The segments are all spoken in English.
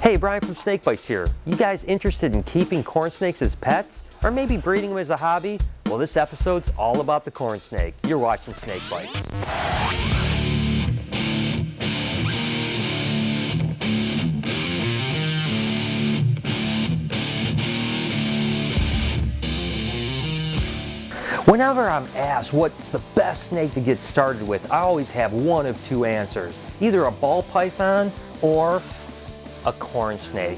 Hey, Brian from SnakeBytes here. You guys interested in keeping corn snakes as pets? Or maybe breeding them as a hobby? Well, this episode's all about the corn snake. You're watching SnakeBytes. Whenever I'm asked what's the best snake to get started with, I always have one of two answers. Either a ball python or a corn snake.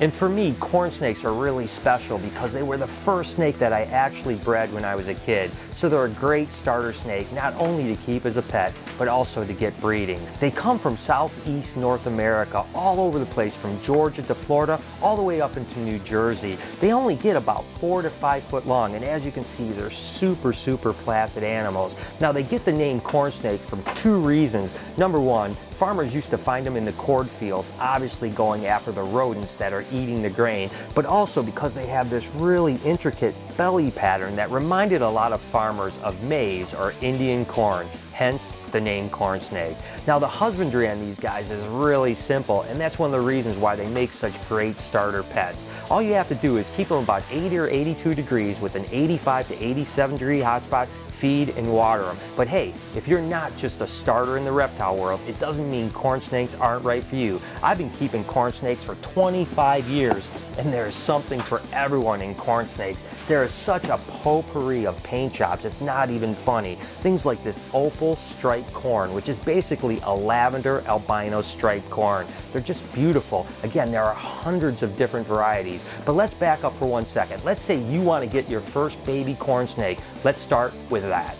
And for me, corn snakes are really special because they were the first snake that I actually bred when I was a kid. So they're a great starter snake, not only to keep as a pet, but also to get breeding. They come from Southeast North America, all over the place, from Georgia to Florida, all the way up into New Jersey. They only get about 4 to 5 foot long, and as you can see, they're super placid animals. Now, they get the name corn snake from two reasons. Number one, farmers used to find them in the cornfields, obviously going after the rodents that are eating the grain, but also because they have this really intricate belly pattern that reminded a lot of farmers of maize or Indian corn, hence the name corn snake. Now, the husbandry on these guys is really simple, and that's one of the reasons why they make such great starter pets. All you have to do is keep them about 80 or 82 degrees with an 85 to 87 degree hotspot, feed and water them. But hey, if you're not just a starter in the reptile world, it doesn't mean corn snakes aren't right for you. I've been keeping corn snakes for 25 years, and there is something for everyone in corn snakes. There is such a potpourri of paint jobs, it's not even funny. Things like this opal striped corn, which is basically a lavender albino striped corn. They're just beautiful. Again, there are hundreds of different varieties. But let's back up for 1 second. Let's say you want to get your first baby corn snake. Let's start with that.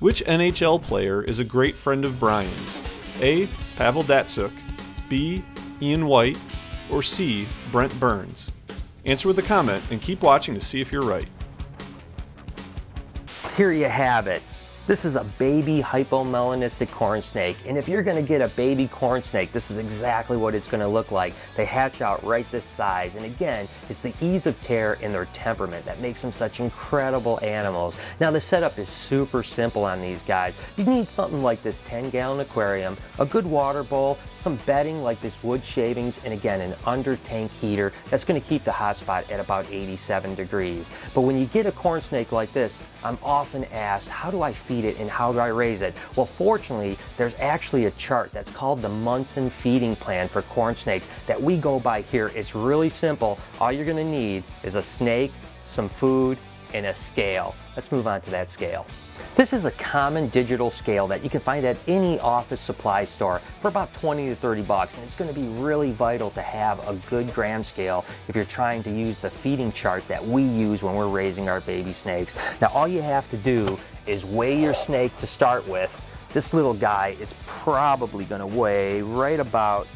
Which NHL player is a great friend of Brian's? A. Pavel Datsyuk, B. Ian White, or C. Brent Burns? Answer with a comment and keep watching to see if you're right. Here you have it. This is a baby hypomelanistic corn snake, and if you're going to get a baby corn snake, this is exactly what it's going to look like. They hatch out right this size, and again, it's the ease of care and their temperament that makes them such incredible animals. Now, the setup is super simple on these guys. You need something like this 10-gallon aquarium, a good water bowl, some bedding like this wood shavings, and again, an under tank heater that's going to keep the hot spot at about 87 degrees. But when you get a corn snake like this, I'm often asked, how do I feed it and how do I raise it? Well, fortunately, there's actually a chart that's called the Munson feeding plan for corn snakes that we go by here. It's really simple. All you're going to need is a snake, some food, and a scale. Let's move on to that scale. This is a common digital scale that you can find at any office supply store for about 20 to 30 bucks, and it's going to be really vital to have a good gram scale if you're trying to use the feeding chart that we use when we're raising our baby snakes. Now, all you have to do is weigh your snake to start with. This little guy is probably going to weigh right about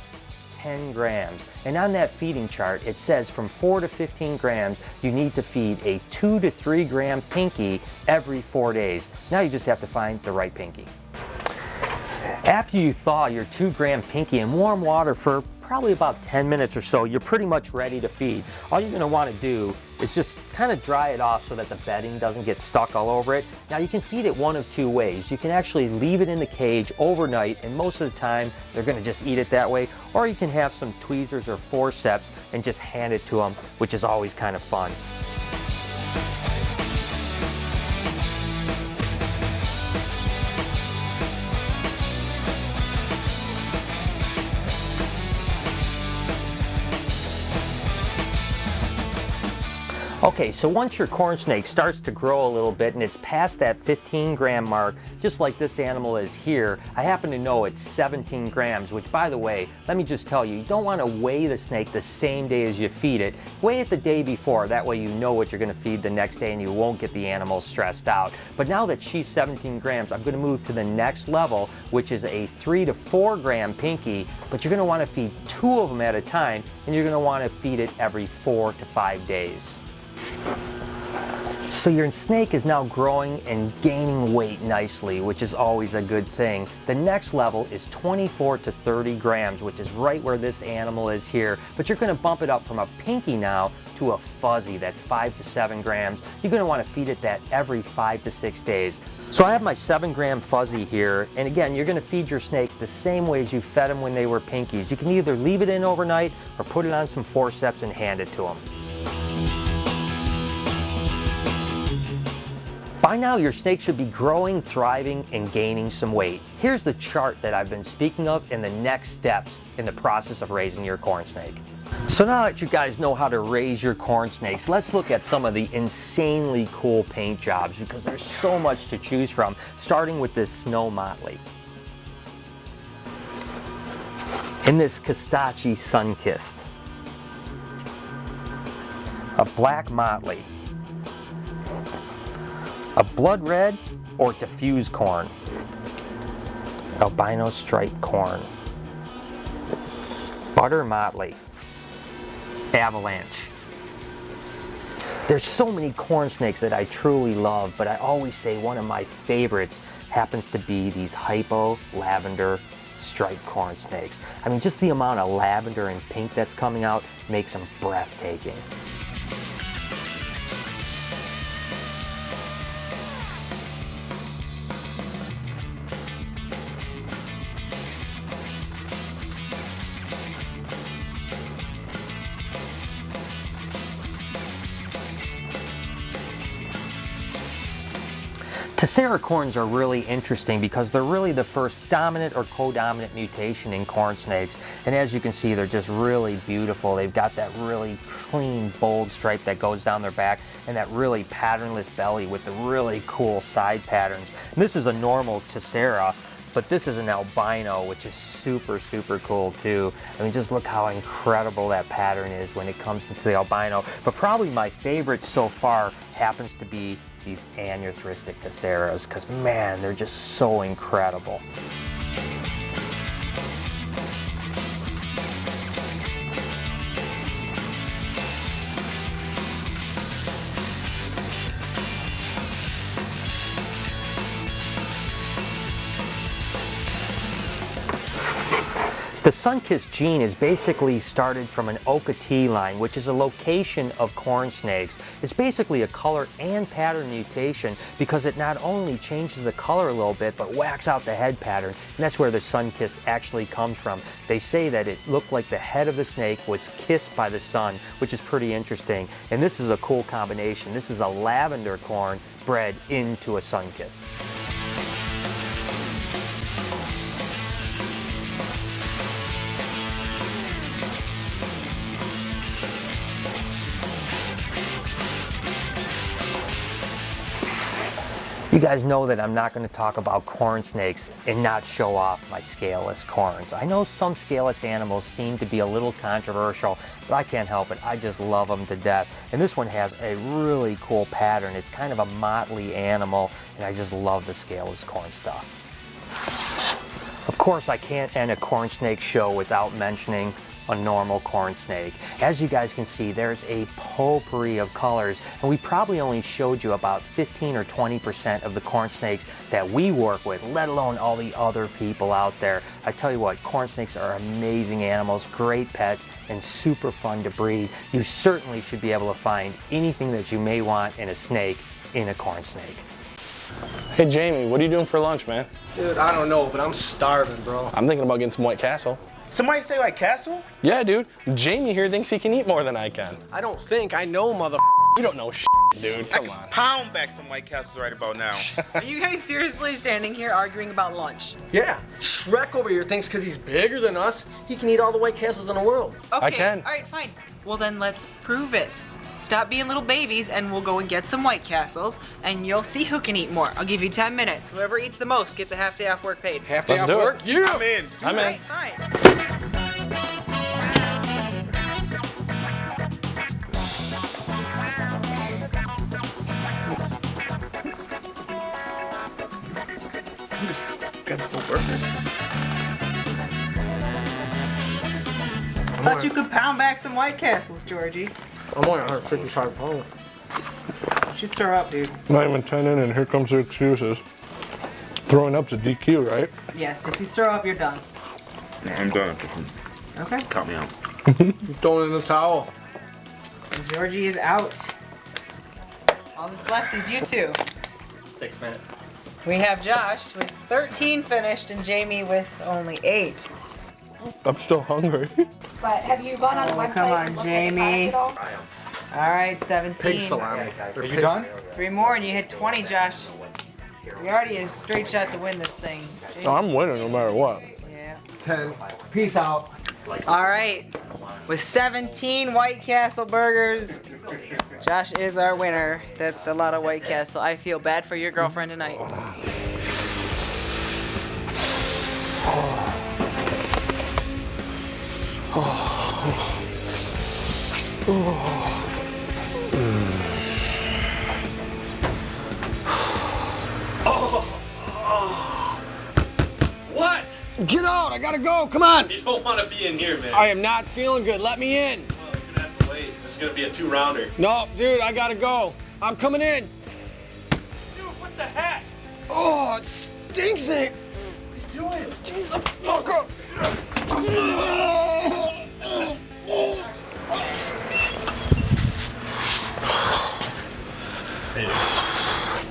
10 grams. And on that feeding chart, it says from 4 to 15 grams, you need to feed a 2 to 3 gram pinky every 4 days. Now you just have to find the right pinky. After you thaw your 2 gram pinky in warm water for probably about 10 minutes or so, you're pretty much ready to feed. All you're going to want to do is just kind of dry it off so that the bedding doesn't get stuck all over it. Now, you can feed it one of two ways. You can actually leave it in the cage overnight, and most of the time they're going to just eat it that way, or you can have some tweezers or forceps and just hand it to them, which is always kind of fun. Okay, so once your corn snake starts to grow a little bit and it's past that 15 gram mark, just like this animal is here, I happen to know it's 17 grams, which, by the way, let me just tell you, you don't want to weigh the snake the same day as you feed it. Weigh it the day before, that way you know what you're going to feed the next day and you won't get the animal stressed out. But now that she's 17 grams, I'm going to move to the next level, which is a 3 to 4 gram pinky, but you're going to want to feed 2 of them at a time, and you're going to want to feed it every 4 to 5 days. So your snake is now growing and gaining weight nicely, which is always a good thing. The next level is 24 to 30 grams, which is right where this animal is here. But you're going to bump it up from a pinky now to a fuzzy that's 5 to 7 grams. You're going to want to feed it that every 5 to 6 days. So I have my 7-gram fuzzy here, and again, you're going to feed your snake the same way as you fed them when they were pinkies. You can either leave it in overnight or put it on some forceps and hand it to them. By now, your snake should be growing, thriving, and gaining some weight. Here's the chart that I've been speaking of and the next steps in the process of raising your corn snake. So now that you guys know how to raise your corn snakes, let's look at some of the insanely cool paint jobs because there's so much to choose from, starting with this snow motley. In this Castaci SUNKIST. A black motley. A blood red or diffuse corn. Albino striped corn. Butter motley. Avalanche. There's so many corn snakes that I truly love, but I always say one of my favorites happens to be these hypo lavender striped corn snakes. I mean, just the amount of lavender and pink that's coming out makes them breathtaking. Tessera corns are really interesting because they're really the first dominant or co-dominant mutation in corn snakes, and as you can see, they're just really beautiful. They've got that really clean, bold stripe that goes down their back and that really patternless belly with the really cool side patterns. And this is a normal Tessera, but this is an albino, which is super, super cool too. I mean, just look how incredible that pattern is when it comes into the albino. But probably my favorite so far happens to be these aneurystic Tesseras, because man, they're just so incredible. The SUNKIST gene is basically started from an Okatee line, which is a location of corn snakes. It's basically a color and pattern mutation because it not only changes the color a little bit, but whacks out the head pattern, and that's where the SUNKIST actually comes from. They say that it looked like the head of the snake was kissed by the sun, which is pretty interesting. And this is a cool combination. This is a lavender corn bred into a SUNKIST. You guys know that I'm not going to talk about corn snakes and not show off my scaleless corns. I know some scaleless animals seem to be a little controversial, but I can't help it. I just love them to death. And this one has a really cool pattern. It's kind of a motley animal, and I just love the scaleless corn stuff. Of course, I can't end a corn snake show without mentioning a normal corn snake. As you guys can see, there's a potpourri of colors, and we probably only showed you about 15 or 20% of the corn snakes that we work with, let alone all the other people out there. I tell you what, corn snakes are amazing animals, great pets, and super fun to breed. You certainly should be able to find anything that you may want in a snake in a corn snake. Hey Jamie, what are you doing for lunch, man? Dude, I don't know, but I'm starving, bro. I'm thinking about getting some White Castle. Somebody say White Castle? Yeah, dude. Jamie here thinks he can eat more than I can. I don't think. I know, mother. You don't know shit, dude. Come on. Pound back some White Castles right about now. Are you guys seriously standing here arguing about lunch? Yeah, Shrek over here thinks because he's bigger than us, he can eat all the White Castles in the world. Okay, I can. all right, fine. Well then let's prove it. Stop being little babies and we'll go and get some White Castles and you'll see who can eat more. I'll give you 10 minutes. Whoever eats the most gets a half day off work paid. Half day Let's off do it. work? Yeah. I'm in. I'm in. Fine. Thought you could pound back some White Castles, Georgie. I'm only 155 pounds. You should throw up, dude. Not even 10 in, and here comes the excuses. Throwing up's a DQ, right? Yes, if you throw up, you're done. I'm done. Okay. Count me out. Throwing in the towel. And Georgie is out. All that's left is you two. 6 minutes. We have Josh with 13 finished and Jamie with only 8. I'm still hungry. But have you gone on the website? Come on, and looked Jamie. at the product at all? All right, 17. Pig salami. Are you done? 3 more and you hit 20, Josh. You're already a straight shot to win this thing. Jamie. I'm winning no matter what. Yeah. 10. Peace out. All right, with 17 White Castle burgers, Josh is our winner. That's a lot of White Castle. I feel bad for your girlfriend tonight. What? Get out, I gotta go, come on. You don't want to be in here, man. I am not feeling good, let me in. Well, you're gonna have to wait. This is gonna be a 2-rounder. No, dude, I gotta go. I'm coming in. Dude, what the heck? Oh, it stinks it. What are you doing? Get the fuck up.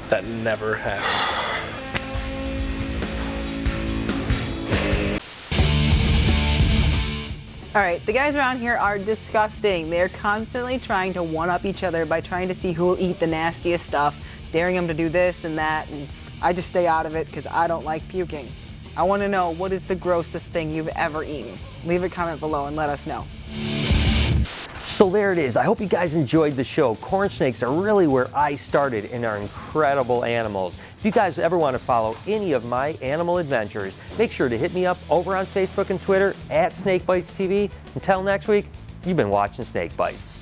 That never happened. All right, the guys around here are disgusting. They're constantly trying to one-up each other by trying to see who will eat the nastiest stuff, daring them to do this and that, and I just stay out of it because I don't like puking. I want to know, what is the grossest thing you've ever eaten? Leave a comment below and let us know. So there it is. I hope you guys enjoyed the show. Corn snakes are really where I started and are incredible animals. If you guys ever want to follow any of my animal adventures, make sure to hit me up over on Facebook and Twitter at SnakeBytesTV. Until next week, you've been watching Snake Bites.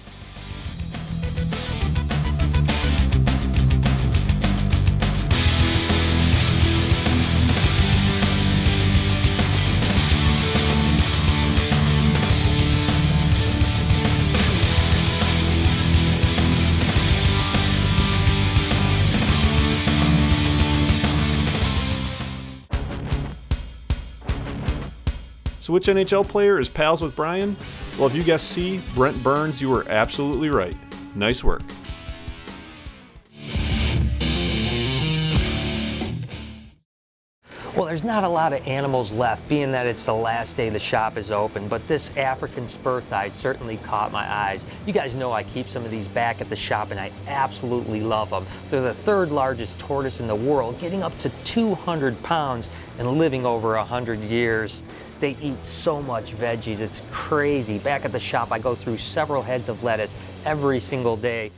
So which NHL player is pals with Brian? Well, if you guessed C, Brent Burns, you were absolutely right. Nice work. Well, there's not a lot of animals left, being that it's the last day the shop is open, but this African spur thigh certainly caught my eyes. You guys know I keep some of these back at the shop and I absolutely love them. They're the 3rd largest tortoise in the world, getting up to 200 pounds and living over 100 years. They eat so much veggies, it's crazy. Back at the shop, I go through several heads of lettuce every single day.